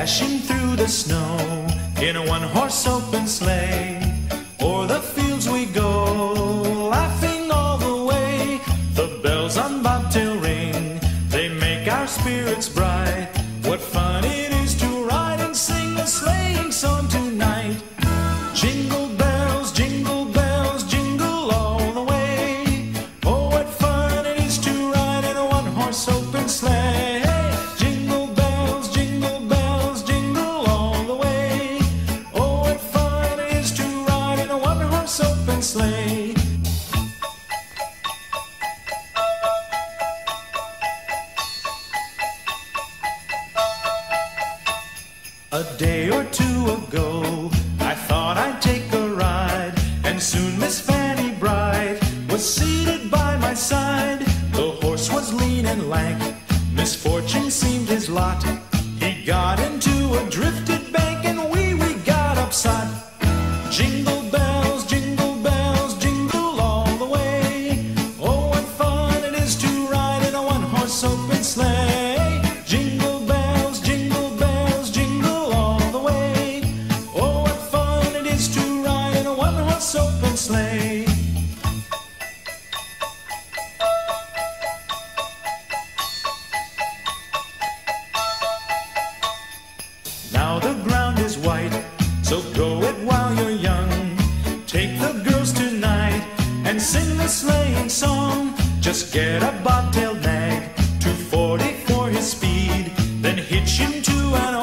dashing through the snow in a one-horse open sleigh. O'er the fields we go, laughing all the way. The bells on bobtail ring, they make our spirits bright. What fun it is to ride and sing a sleighing song tonight. Jingle bells, jingle bells, jingle all the way. Oh, what fun it is to ride in a one-horse open sleigh. Jingle bells, jingle bells, jingle all the way. Oh, what fun it is to ride in a one-horse open sleigh. A day or two ago, I thought I'd take a ride, and soon Miss Fanny Bright was seated by my side. The horse was lean and lank, misfortune seemed his lot. He got into a drifted bank, and we got upset. Jingle bells, jingle all the way. Oh, what fun it is to ride in a one-horse open sleigh. Jingle bells, jingle all the way. Oh, what fun it is to ride in a one-horse open sleigh. Now the ground is white, so go it while you're young. Take the girls tonight and sing the sleighing song. Just get a bobtail nag, 240 for his speed, then hitch him to an